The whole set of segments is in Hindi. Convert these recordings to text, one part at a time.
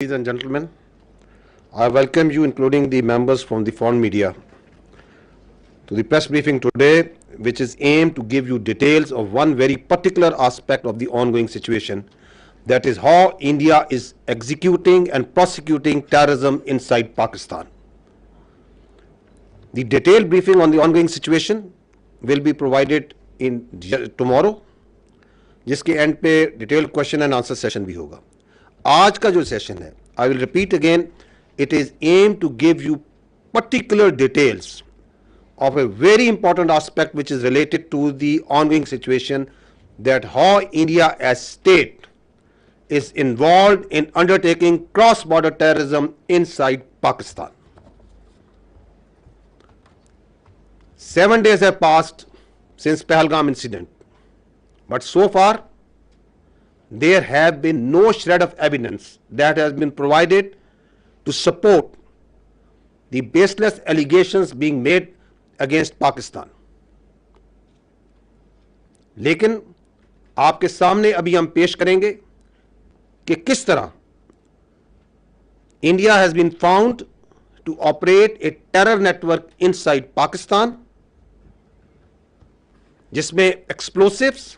Ladies and gentlemen, I welcome you, including the members from the foreign media, to the press briefing today, which is aimed to give you details of one very particular aspect of the ongoing situation, that is how India is executing and prosecuting terrorism inside Pakistan. The detailed briefing on the ongoing situation will be provided in tomorrow, जिसके एंड पे detail question and answer session भी होगा. आज का जो सेशन है, I will repeat again, it is aim to give you particular details of a very important aspect which is related to the ongoing situation, that how India as state is involved in undertaking cross-border terrorism inside Pakistan. 7 days have passed since Pahalgam incident, but so far there have been no shred of evidence that has been provided to support the baseless allegations being made against Pakistan. लेकिन आपके सामने अभी हम पेश करेंगे कि किस तरह India has been found to operate a terror network inside Pakistan, जिसमें explosives,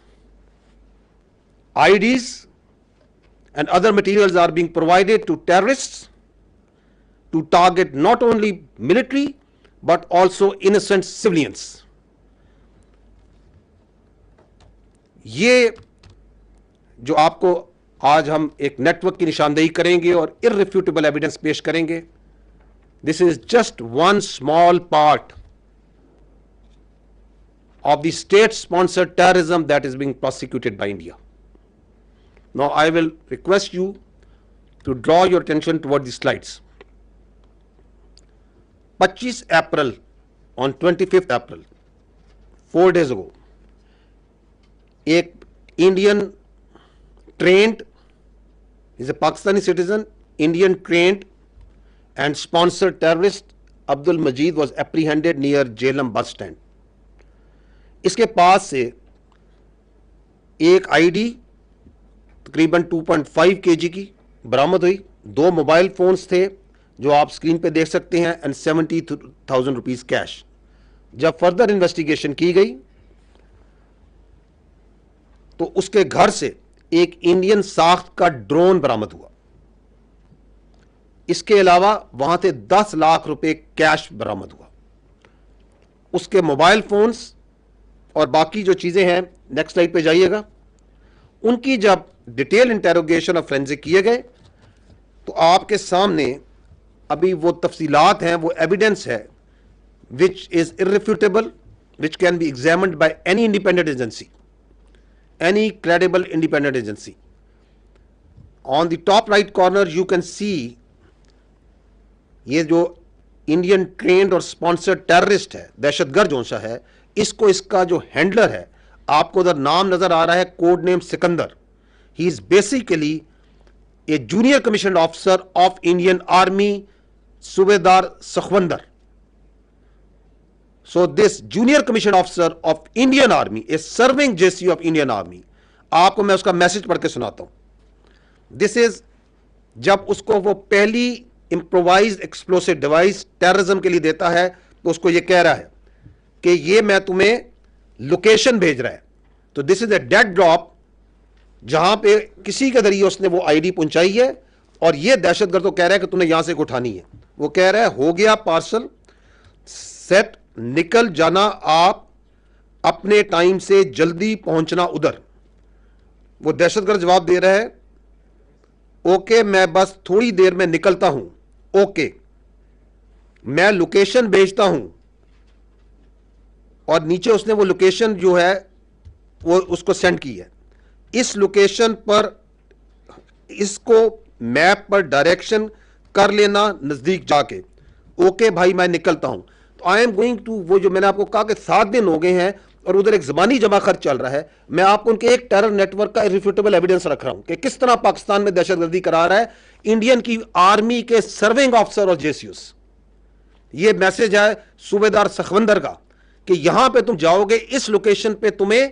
IEDs and other materials are being provided to terrorists to target not only military but also innocent civilians. ये जो आपको आज हम एक नेटवर्क की निशानदेही करेंगे और irrefutable एविडेंस पेश करेंगे, this is just one small part of the state sponsored terrorism that is being prosecuted by India. Now I will request you to draw your attention toward the slides. 25 April, on 25th April, 4 days ago, एक Indian trained, is a Pakistani citizen, Indian trained and sponsored terrorist Abdul Majid was apprehended near Jhelum bus stand. इसके पास से एक आईडी तकरीबन 2.5 kg की बरामद हुई, 2 मोबाइल फोन्स थे जो आप स्क्रीन पे देख सकते हैं, एंड 70,000 रुपीज कैश. जब फर्दर इन्वेस्टिगेशन की गई तो उसके घर से एक इंडियन साख्त का ड्रोन बरामद हुआ. इसके अलावा वहां से 10 लाख रुपए कैश बरामद हुआ. उसके मोबाइल फोन्स और बाकी जो चीजें हैं, नेक्स्ट स्लाइड पे जाइएगा, उनकी जब डिटेल इंटेरोगेशन और फोरेंसिक किए गए तो आपके सामने अभी वो तफसीलात हैं, वो एविडेंस है which is irrefutable, which can be examined by any independent agency, any credible independent agency. On the top right corner you can see ये जो इंडियन ट्रेंड और स्पॉन्सर्ड टेररिस्ट है, दहशतगर्द जो सा है, इसको इसका जो हैंडलर है, आपको उधर नाम नजर आ रहा है, code name Sikandar. He is basically A junior commission officer of Indian army, Subedar Sakhwandar. So this junior commissioned officer of Indian Army is serving JCU of Indian Army. आपको मैं उसका मैसेज पढ़ के सुनाता हूं. This is जब उसको वो पहली इम्प्रोवाइज्ड एक्सप्लोसिव डिवाइस टेररिज्म के लिए देता है तो उसको ये कह रहा है कि ये मैं तुम्हें लोकेशन भेज रहा है. तो this is a dead drop जहां पे किसी के जरिए उसने वो आईडी पहुंचाई है और ये दहशतगर्द को कह रहा है कि तूने यहां से उठानी है. वो कह रहा है हो गया पार्सल सेट, निकल जाना आप अपने टाइम से, जल्दी पहुंचना उधर. वो दहशतगर्द जवाब दे रहा है ओके मैं बस थोड़ी देर में निकलता हूं, ओके मैं लोकेशन भेजता हूं. और नीचे उसने वो लोकेशन जो है वो उसको सेंड की है. इस लोकेशन पर इसको मैप पर डायरेक्शन कर लेना नजदीक जाके, ओके भाई मैं निकलता हूं. तो आई एम गोइंग टू, वो जो मैंने आपको कहा कि 7 दिन हो गए हैं और उधर एक जबानी जमा खर्च चल रहा है, मैं आपको उनके एक टेरर नेटवर्क का इरिफ्यूटेबल एविडेंस रख रहा हूं कि किस तरह पाकिस्तान में दहशतगर्दी करा रहा है इंडियन की आर्मी के सर्विंग ऑफिसर और जेसीयूस. ये मैसेज है सूबेदार सखवंदर का कि यहां पे तुम जाओगे, इस लोकेशन पे तुम्हें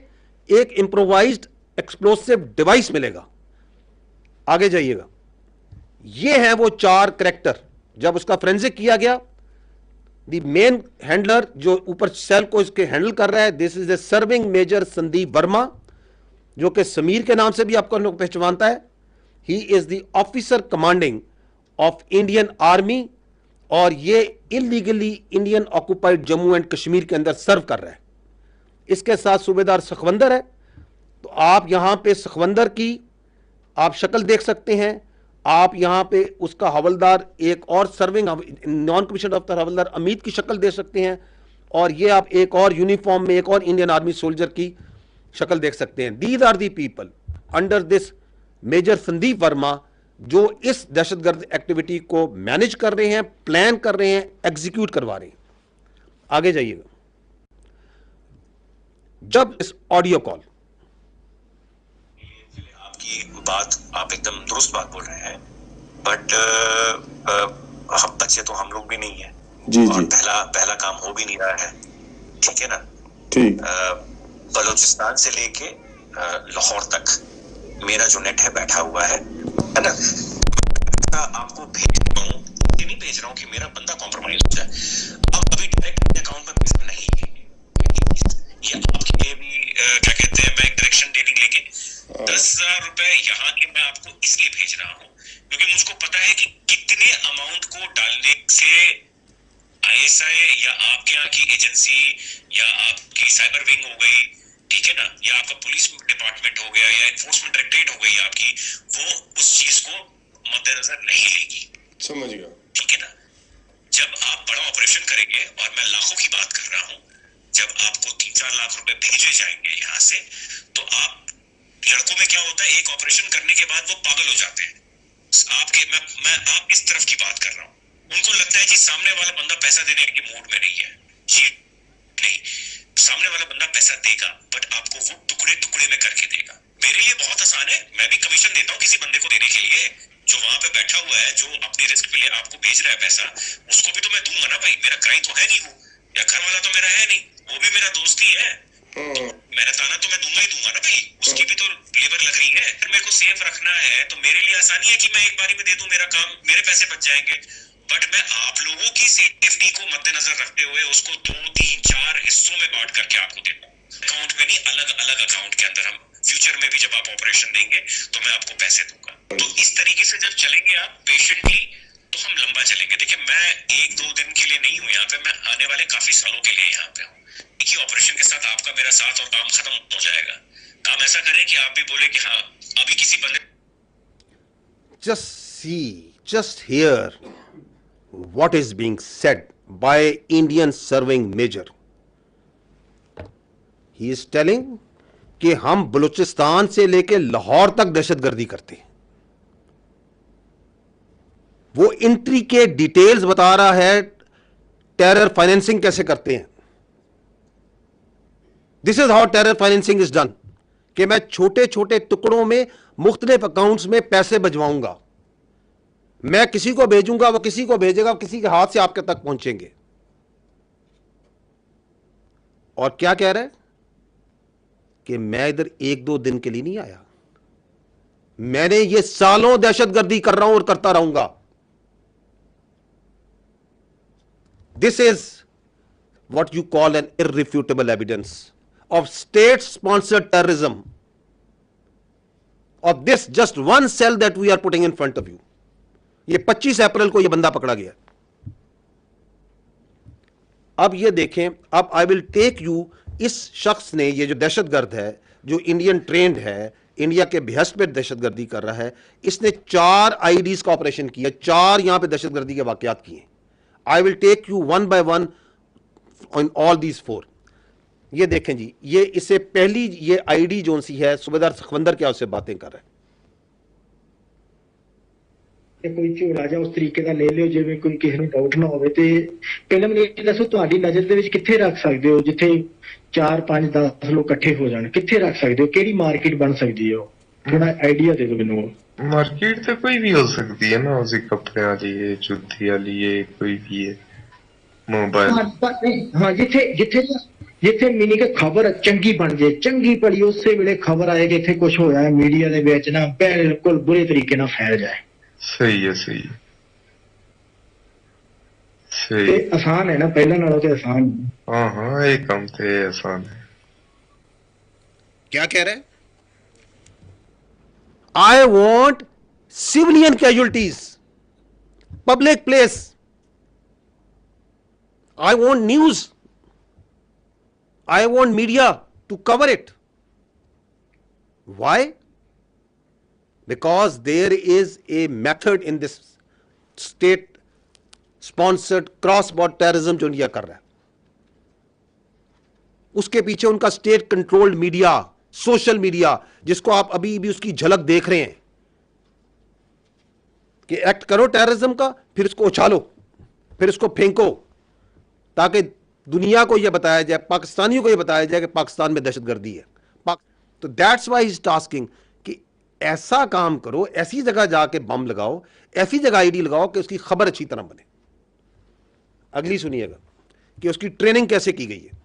एक इंप्रोवाइज्ड एक्सप्लोसिव डिवाइस मिलेगा. आगे जाइएगा. ये हैं वो 4 करेक्टर। जब उसका फोरेंसिक किया गया, द मेन हैंडलर जो ऊपर सेल को इसके हैंडल कर रहा है, this is a serving major Sandeep Verma, जो कि समीर के नाम से भी आपको लोग पहचानता है। He is the officer commanding of Indian army, और ये illegally Indian occupied Jammu and Kashmir के अंदर सर्व कर रहा है। इसके साथ सूबेदार सखवंदर है। तो आप यहां पे सखवंदर की आप शक्ल देख सकते हैं। आप यहां पे उसका हवलदार, एक और सर्विंग नॉन कमीशन ऑफिसर हवलदार अमित की शक्ल देख सकते हैं। और ये आप एक और यूनिफॉर्म में एक और इंडियन आर्मी सोल्जर की शक्ल देख सकते हैं। These are the people under this major Sandeep Verma, जो इस दहशतगर्द एक्टिविटी को मैनेज कर रहे हैं, प्लान कर रहे हैं, एग्जीक्यूट करवा रहे हैं। आगे जाइएगा। जब इस ऑडियो कॉल, आपकी बात, आप एकदम दुरुस्त बात बोल रहे हैं, बट हम बच्चे तो हम लोग भी नहीं है जी और जी पहला काम हो भी नहीं रहा है, ठीक है ना। ठीक बलूचिस्तान से लेके लाहौर तक मेरा जो नेट है बैठा हुआ है ना। आपको भेज रहा हूँ, ये नहीं भेज रहा हूँ कि मेरा बंदा कॉम्प्रोमाइज हो जाए। अब अभी डायरेक्ट अपने अकाउंट में पैसा नहीं है, ये आपके लिए भी क्या कहते हैं, मैं एक डायरेक्शन डेटिंग लेके 10,000 रुपए यहाँ के मैं आपको इसलिए भेज रहा हूँ क्योंकि मुझको पता है कि कितने अमाउंट को डालने से आईएसआई या आपके यहाँ की एजेंसी या आपकी साइबर विंग हो गई, ठीक है ना, या आपका पुलिस डिपार्टमेंट हो गया या एनफोर्समेंट डायरेक्टरेट हो गई आपकी, वो उस चीज को मद्देनजर नहीं लेगी। समझ गया। ठीक है ना। जब आप बड़ा ऑपरेशन करेंगे, और मैं लाखों की बात कर रहा हूँ, जब आपको 3-4 लाख रुपए भेजे जाएंगे यहाँ से, तो आप लड़कों में क्या होता है, एक ऑपरेशन करने के बाद वो पागल हो जाते हैं। आपके मैं आप इस तरफ की बात कर रहा हूँ। उनको लगता है कि सामने वाला बंदा पैसा देने के मूड में नहीं है। जी नहीं, सामने वाला बंदा पैसा देगा, बट आपको वो टुकड़े टुकड़े में करके देगा। मेरे लिए बहुत आसान है, मैं भी कमीशन देता हूँ किसी बंदे को देने के लिए, जो वहां पे बैठा हुआ है, जो अपनी रिस्क पे आपको भेज रहा है पैसा, उसको भी तो मैं दूंगा ना भाई। मेरा क्राइम तो है नहीं वो, या घर वाला तो मेरा है नहीं, वो भी मेरा दोस्त ही है, तो मेहनताना तो मैं दूंगा ही दूंगा ना भाई। उसकी भी तो लेबर लग रही है, फिर मेरे को सेफ रखना है, तो मेरे लिए आसानी है कि मैं एक बारी में दे दूं, मेरा काम, मेरे पैसे बच जाएंगे। बट मैं आप लोगों की सेफ्टी को मद्देनजर रखते हुए उसको 2-3-4 हिस्सों में बांट करके आपको देता हूँ, अकाउंट में नहीं, अलग अलग अकाउंट के अंदर। हम फ्यूचर में भी जब आप ऑपरेशन देंगे तो मैं आपको पैसे दूंगा। तो इस तरीके से जब चलेंगे आप पेशेंटली, तो हम लंबा चलेंगे। देखिए, मैं 1-2 दिन के लिए नहीं हूँ यहाँ पे, मैं आने वाले काफी सालों के लिए यहाँ पे हूँ। एक ही ऑपरेशन के साथ आपका मेरा साथ और काम खत्म हो जाएगा। काम ऐसा करें कि आप भी बोले कि हाँ, अभी किसी बंदे just hear what is being said by Indian serving major. He is telling कि हम बलूचिस्तान से लेके लाहौर तक दहशतगर्दी करते हैं। वो इंट्री के डिटेल्स बता रहा है, टेरर फाइनेंसिंग कैसे करते हैं। This is how terror financing is done, कि मैं छोटे छोटे टुकड़ों में मुख्तलिफ अकाउंट्स में पैसे भिजवाऊंगा, मैं किसी को भेजूंगा, वो किसी को भेजेगा, किसी के हाथ से आपके तक पहुंचेंगे। और क्या कह रहे हैं कि मैं इधर 1-2 दिन के लिए नहीं आया, मैंने ये सालों दहशतगर्दी कर रहा हूं और करता रहूंगा। This is what you call an irrefutable evidence of state sponsored terrorism of this just one cell that we are putting in front of you. ये 25 अप्रैल को ये बंदा पकड़ा गया। अब ये देखें, अब आई विल टेक यू, इस शख्स ने, ये जो दहशतगर्द है, जो इंडियन ट्रेंड है, इंडिया के behest पे दहशतगर्दी कर रहा है, इसने 4 आईडीज का ऑपरेशन किया, 4 यहां पे दहशतगर्दी के वाकयात किए। I will take you one by one on all these 4। ये देखें जी, ये इससे पहली ये आईडी जोन सी है, सूबेदार सखवंदर क्या उससे बातें कर रहे हैं। कोई ਝੋਲਾ ਜਾਂ ਉਸ ਤਰੀਕੇ ਦਾ ਲੈ ਲਿਓ ਜਿਵੇਂ ਕੋਈ ਕਿਸੇ ਨੂੰ ਡਾਊਟ ਨਾ ਹੋਵੇ। ਤੇ ਪਹਿਲਾਂ ਮੈਨੂੰ ਇਹ ਦੱਸੋ, ਤੁਹਾਡੀ ਨਜ਼ਰ ਦੇ ਵਿੱਚ ਕਿੱਥੇ ਰੱਖ ਸਕਦੇ ਹੋ ਜਿੱਥੇ 4-5-10 ਲੋਕ ਇਕੱਠੇ ਹੋ ਜਾਣ? ਕਿੱਥੇ ਰੱਖ ਸਕਦੇ ਹੋ? ਕਿਹੜੀ ਮਾਰਕੀਟ ਬਣ ਸਕਦੀ ਹੈ? ਉਹ ਥੋੜਾ ਆਈਡੀਆ ਦੇ ਦਿਓ ਮੈਨੂੰ। मार्केट तो कोई भी हो सकती है ना, उसी कपड़े वाली है, जूती वाली है, कोई भी है, मोबाइल। हाँ, ਜਿੱਥੇ ਮੀਨੀ ਕਿ ਖਬਰ ਚੰਗੀ ਬਣ ਜੇ, ਚੰਗੀ ਭਲੀ ਉਸੇ ਵੇਲੇ ਖਬਰ ਆਏ ਕਿ ਇੱਥੇ ਕੁਝ ਹੋਇਆ ਹੈ, ਮੀਡੀਆ ਦੇ ਵਿੱਚ ਨਾ ਬਿਲਕੁਲ ਬੁਰੇ ਤਰੀਕੇ ਨਾਲ ਫੈਲ ਜਾਏ। सही है, सही है, सही। ਤੇ ਆਸਾਨ ਹੈ ਨਾ ਪਹਿਲਾਂ ਨਾਲੋਂ ਤੇ ਆਸਾਨ ਹੈ। हाँ हाँ, ये काम तो आसान है। क्या कह रहे हैं? I want civilian casualties, public place, I want news, I want media to cover it. Why? Because there is a method in this state sponsored cross border terrorism जो इंडिया कर रहा है, उसके पीछे उनका state controlled media, social media, जिसको आप अभी भी उसकी झलक देख रहे हैं कि एक्ट करो टेररिज्म का, फिर इसको उछालो, फिर इसको फेंको, ताकि दुनिया को यह बताया जाए, पाकिस्तानियों को यह बताया जाए कि पाकिस्तान में दहशतगर्दी है. तो दैट्स वाई इज टास्किंग कि ऐसा काम करो, ऐसी जगह जाके बम लगाओ, ऐसी जगह आईडी लगाओ कि उसकी खबर अच्छी तरह बने. अगली सुनिएगा कि उसकी ट्रेनिंग कैसे की गई है.